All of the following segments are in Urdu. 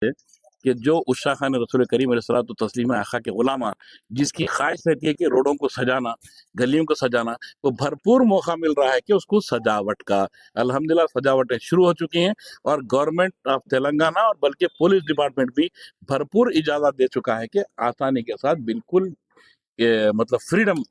کہ جو عشاق خان رسول کریم علیہ الصلوۃ والتسلیم آقا کے غلامہ جس کی خواہش رہتی ہے کہ روڈوں کو سجانا، گلیوں کو سجانا، تو بھرپور موقع مل رہا ہے کہ اس کو سجاوٹ کا، الحمدللہ سجاوٹیں شروع ہو چکی ہیں، اور گورنمنٹ آف تلنگانہ اور بلکہ پولیس ڈپارٹمنٹ بھی بھرپور اجازت دے چکا ہے کہ آسانی کے ساتھ بالکل مطلب فریڈم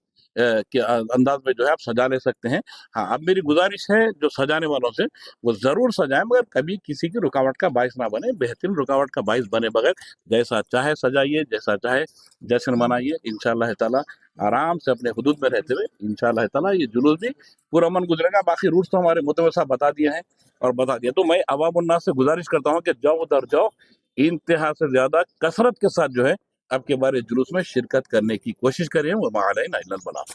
کے انداز میں جو ہے آپ سجا لے سکتے ہیں۔ ہاں، اب میری گزارش ہے جو سجانے والوں سے، وہ ضرور سجائیں، مگر کبھی کسی کی رکاوٹ کا باعث نہ بنے، بہترین رکاوٹ کا باعث بنے بغیر جیسا چاہے سجائیے، جیسا چاہے جشن منائیے، انشاءاللہ تعالیٰ آرام سے اپنے حدود میں رہتے ہوئے انشاءاللہ تعالیٰ یہ جلوس بھی پرامن گزرے گا۔ باقی روٹس تو ہمارے متوجہ صاحب بتا دیے ہیں اور بتا دیا، تو میں عوام الناس سے گزارش کرتا ہوں کہ جاؤ در جاؤ، انتہا سے زیادہ کثرت کے ساتھ جو ہے اب کے بارے جلوس میں شرکت کرنے کی کوشش کریں، وما علینا الا البلاغ۔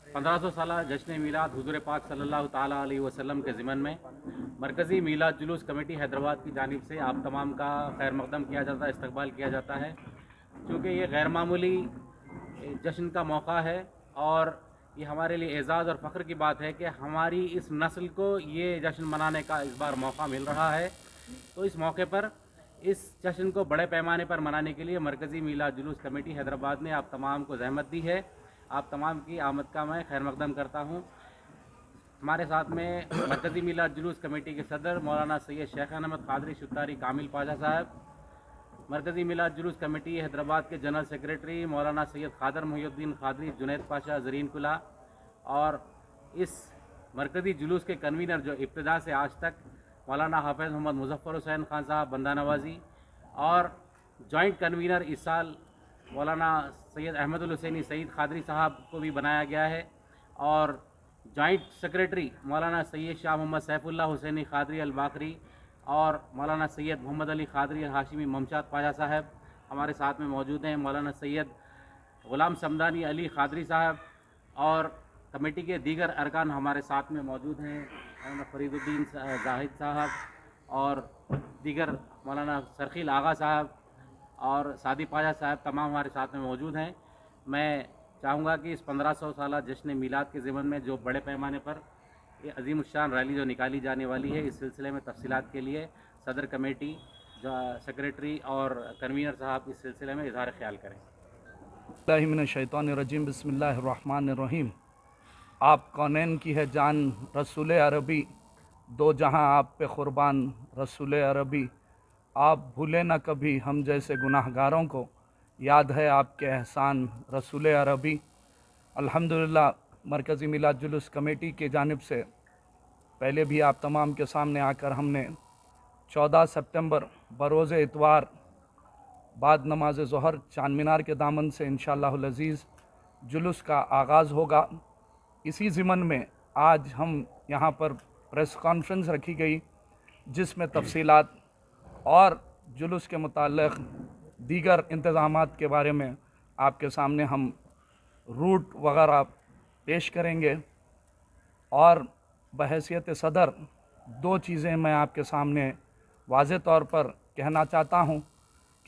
1500 سالہ جشن میلاد حضور پاک صلی اللہ تعالیٰ علیہ وسلم کے ضمن میں مرکزی میلاد جلوس کمیٹی حیدرآباد کی جانب سے آپ تمام کا خیر مقدم کیا جاتا ہے، استقبال کیا جاتا ہے۔ چونکہ یہ غیر معمولی جشن کا موقع ہے اور یہ ہمارے لیے اعزاز اور فخر کی بات ہے کہ ہماری اس نسل کو یہ جشن منانے کا اس بار موقع مل رہا ہے۔ تو اس موقع پر اس جشن کو بڑے پیمانے پر منانے کے لیے مرکزی میلاد جلوس کمیٹی حیدرآباد نے آپ تمام کو زحمت دی ہے۔ آپ تمام کی آمد کا میں خیر مقدم کرتا ہوں۔ ہمارے ساتھ میں مرکزی میلاد جلوس کمیٹی کے صدر مولانا سید شیخ احمد قادری شتاری کامل پاشا صاحب، مرکزی میلاد جلوس کمیٹی حیدرآباد کے جنرل سیکریٹری مولانا سید قادر محی الدین قادری جنید پاشا زرین کلا، اور اس مرکزی جلوس کے کنوینر جو ابتدا سے آج تک مولانا حافظ محمد مظفر حسین خان صاحب بندہ نوازی، اور جوائنٹ کنوینر اس سال مولانا سید احمد الحسینی سعید قادری صاحب کو بھی بنایا گیا ہے، اور جوائنٹ سیکریٹری مولانا سید شاہ محمد سیف اللہ حسینی قادری الباقری اور مولانا سید محمد علی قادری ہاشمی ممشاد پاشا صاحب ہمارے ساتھ میں موجود ہیں۔ مولانا سید غلام سمدانی علی قادری صاحب اور کمیٹی کے دیگر ارکان ہمارے ساتھ میں موجود ہیں، مولانا فرید الدین زاہد صاحب اور دیگر مولانا سرخیل آغا صاحب اور سعدی پاشا صاحب تمام ہمارے ساتھ میں موجود ہیں۔ میں چاہوں گا کہ اس 1500 سالہ جشن میلاد کے ضمن میں جو بڑے پیمانے پر یہ عظیم الشان ریلی جو نکالی جانے والی ہے، اس سلسلے میں تفصیلات کے لیے صدر کمیٹی، جو سیکریٹری اور کنوینر صاحب اس سلسلے میں اظہار خیال کریں۔ اللہ من الشیطان الرجیم، بسم اللہ الرحمن الرحیم۔ آپ کونین کی ہے جان رسول عربی، دو جہاں آپ پہ قربان رسول عربی۔ آپ بھولے نہ کبھی ہم جیسے گناہ گاروں کو، یاد ہے آپ کے احسان رسول عربی۔ الحمدللہ مرکزی میلاد جلوس کمیٹی کی جانب سے پہلے بھی آپ تمام کے سامنے آ کر ہم نے 14 سپتمبر بروز اتوار بعد نماز ظہر چاند مینار کے دامن سے انشاءاللہ العزیز جلوس کا آغاز ہوگا۔ اسی ضمن میں آج ہم یہاں پر پریس کانفرنس رکھی گئی، جس میں تفصیلات اور جلوس کے متعلق دیگر انتظامات کے بارے میں آپ کے سامنے ہم روٹ وغیرہ پیش کریں گے۔ اور بحیثیت صدر دو چیزیں میں آپ کے سامنے واضح طور پر کہنا چاہتا ہوں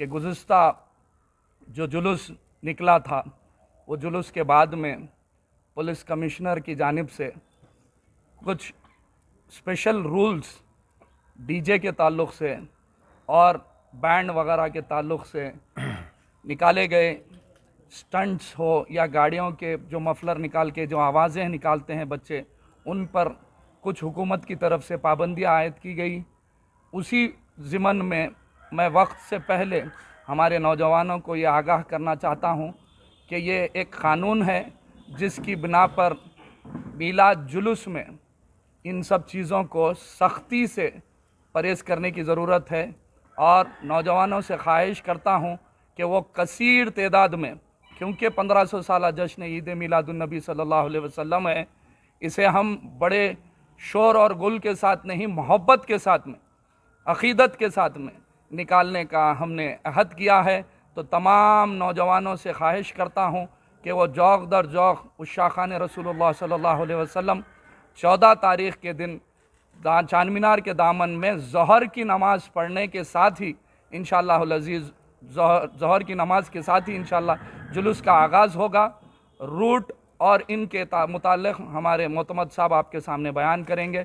کہ گزشتہ جو جلوس نکلا تھا، وہ جلوس کے بعد میں پولیس کمشنر کی جانب سے کچھ اسپیشل رولز ڈی جے کے تعلق سے اور بینڈ وغیرہ کے تعلق سے نکالے گئے۔ سٹنٹس ہو یا گاڑیوں کے جو مفلر نکال کے جو آوازیں نکالتے ہیں بچے، ان پر کچھ حکومت کی طرف سے پابندیاں عائد کی گئی۔ اسی ضمن میں میں وقت سے پہلے ہمارے نوجوانوں کو یہ آگاہ کرنا چاہتا ہوں کہ یہ ایک قانون ہے جس کی بنا پر میلاد جلوس میں ان سب چیزوں کو سختی سے پرہیز کرنے کی ضرورت ہے، اور نوجوانوں سے خواہش کرتا ہوں کہ وہ کثیر تعداد میں، کیونکہ 1500 سالہ جشن عید میلاد النبی صلی اللہ علیہ وسلم ہے، اسے ہم بڑے شور اور گل کے ساتھ نہیں، محبت کے ساتھ میں، عقیدت کے ساتھ میں نکالنے کا ہم نے عہد کیا ہے۔ تو تمام نوجوانوں سے خواہش کرتا ہوں کہ وہ ذوق در ذوق عشاق خان رسول اللہ صلی اللہ علیہ وسلم 14 تاریخ کے دن چار مینار کے دامن میں ظہر کی نماز پڑھنے کے ساتھ ہی انشاءاللہ العزیز ظہر کی نماز کے ساتھ ہی انشاءاللہ جلوس کا آغاز ہوگا۔ روٹ اور ان کے متعلق ہمارے معتمد صاحب آپ کے سامنے بیان کریں گے۔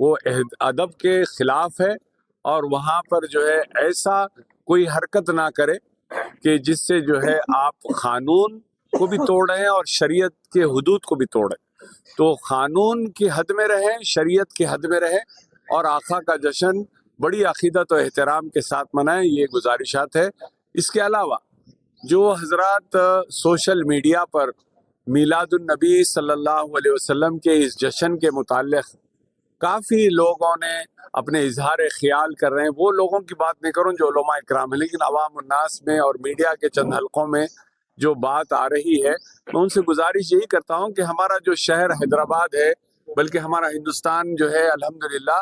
وہ ادب کے خلاف ہے، اور وہاں پر جو ہے ایسا کوئی حرکت نہ کرے کہ جس سے جو ہے آپ قانون کو بھی توڑ رہے ہیں اور شریعت کے حدود کو بھی توڑ رہے ہیں۔ تو قانون کی حد میں رہیں، شریعت کی حد میں رہیں، اور آقا کا جشن بڑی عقیدت و احترام کے ساتھ منائیں، یہ گزارشات ہے۔ اس کے علاوہ جو حضرات سوشل میڈیا پر میلاد النبی صلی اللہ علیہ وسلم کے اس جشن کے متعلق کافی لوگوں نے اپنے اظہار خیال کر رہے ہیں، وہ لوگوں کی بات نہیں کروں جو علماء اکرام ہیں، لیکن عوام الناس میں اور میڈیا کے چند حلقوں میں جو بات آ رہی ہے، میں ان سے گزارش یہی کرتا ہوں کہ ہمارا جو شہر حیدرآباد ہے، بلکہ ہمارا ہندوستان جو ہے الحمدللہ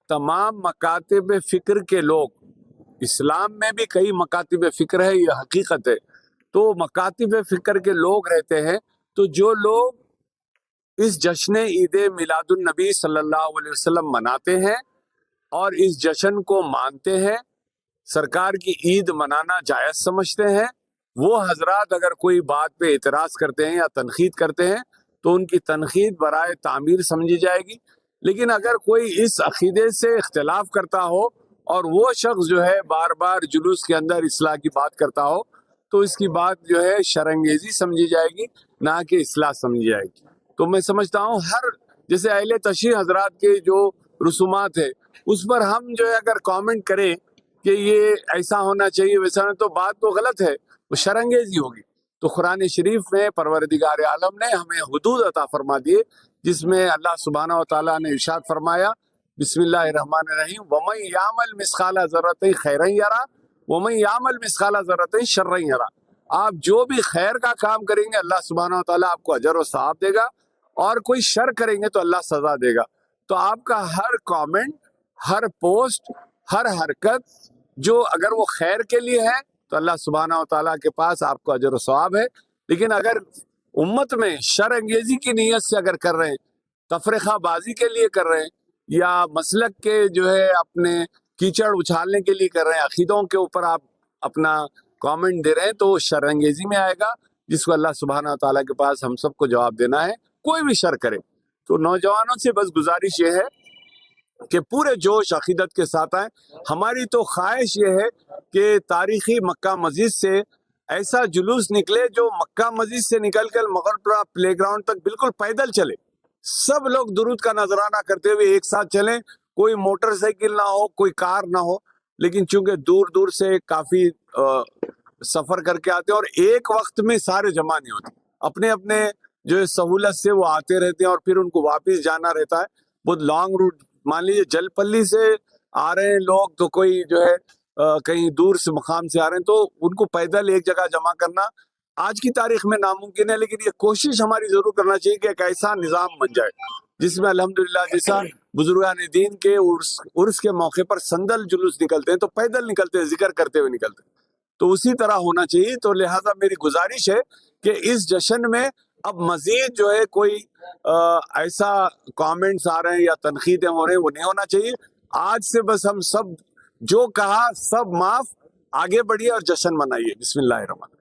تمام مکاتب فکر کے لوگ، اسلام میں بھی کئی مکاتب فکر ہے، یہ حقیقت ہے، تو مکاتب فکر کے لوگ رہتے ہیں، تو جو لوگ اس جشن عید میلاد النبی صلی اللہ علیہ وسلم مناتے ہیں اور اس جشن کو مانتے ہیں، سرکار کی عید منانا جائز سمجھتے ہیں، وہ حضرات اگر کوئی بات پہ اعتراض کرتے ہیں یا تنقید کرتے ہیں تو ان کی تنقید برائے تعمیر سمجھی جائے گی۔ لیکن اگر کوئی اس عقیدے سے اختلاف کرتا ہو اور وہ شخص جو ہے بار بار جلوس کے اندر اصلاح کی بات کرتا ہو تو اس کی بات جو ہے شرانگیزی سمجھی جائے گی، نہ کہ اصلاح سمجھی جائے گی۔ تو میں سمجھتا ہوں ہر جیسے اہل تشریح حضرات کے جو رسومات ہے اس پر ہم جو ہے اگر کامنٹ کریں کہ یہ ایسا ہونا چاہیے ویسا ہونا، تو بات تو غلط ہے، وہ شرانگیزی ہوگی۔ تو قرآن شریف میں پروردگار عالم نے ہمیں حدود عطا فرما دیے، جس میں اللہ سبحانہ و تعالیٰ نے ارشاد فرمایا بسم اللہ الرحمن الرحیم وَمَن يَعْمَلْ مِثْقَالَ ذَرَّةٍ خَيْرًا يَرَهُ وَمَن يَعْمَلْ مِثْقَالَ ذَرَّةٍ شَرًّا يَرَهُ۔ آپ جو بھی خیر کا کام کریں گے اللہ سبحانہ و تعالیٰ آپ کو اجر و ثواب دے گا، اور کوئی شر کریں گے تو اللہ سزا دے گا۔ تو آپ کا ہر کامنٹ، ہر پوسٹ، ہر حرکت جو اگر وہ خیر کے لیے ہے تو اللہ سبحانہ و تعالیٰ کے پاس آپ کو اجر و ثواب ہے، لیکن اگر امت میں شر انگیزی کی نیت سے اگر کر رہے ہیں، تفرقہ بازی کے لیے کر رہے ہیں، یا مسلک کے جو ہے اپنے کیچڑ اچھالنے کے لیے کر رہے ہیں، عقیدوں کے اوپر آپ اپنا کامنٹ دے رہے ہیں، تو وہ شر انگیزی میں آئے گا، جس کو اللہ سبحانہ و تعالیٰ کے پاس ہم سب کو جواب دینا ہے، کوئی بھی شر کرے۔ تو نوجوانوں سے بس گزارش یہ ہے کہ پورے جوش عقیدت کے ساتھ آئیں۔ ہماری تو خواہش یہ ہے کہ تاریخی مکہ مسجد سے ایسا جلوس نکلے جو مکہ مسجد سے نکل کر مغرپورہ پلے گراؤنڈ تک بالکل پیدل چلے، سب لوگ درود کا نذرانہ کرتے ہوئے ایک ساتھ چلیں، کوئی موٹر سائیکل نہ ہو، کوئی کار نہ ہو، لیکن چونکہ دور دور سے کافی سفر کر کے آتے ہیں اور ایک وقت میں سارے جمع نہیں ہوتے، اپنے اپنے جو سہولت سے وہ آتے رہتے ہیں اور پھر ان کو واپس جانا رہتا ہے، بہت لانگ روٹ۔ مان لیجیے جل پلی سے آ رہے ہیں لوگ، تو کوئی جو ہے کہیں دور سے مقام سے آ رہے ہیں، تو ان کو پیدل ایک جگہ جمع کرنا آج کی تاریخ میں ناممکن ہے، لیکن یہ کوشش ہماری ضرور کرنا چاہیے کہ ایک ایسا نظام بن جائے جس میں الحمدللہ جیسا بزرگان دین کے عرس کے موقع پر سندل جلوس نکلتے ہیں تو پیدل نکلتے ہیں، ذکر کرتے ہوئے نکلتے ہیں، تو اسی طرح ہونا چاہیے۔ تو لہٰذا میری گزارش ہے کہ اس جشن میں اب مزید جو ہے کوئی ایسا کامنٹس آ رہے ہیں یا تنقیدیں ہو رہے ہیں، وہ نہیں ہونا چاہیے۔ آج سے بس ہم سب جو کہا سب معاف، آگے بڑھیے اور جشن منائیے۔ بسم اللہ الرحمن۔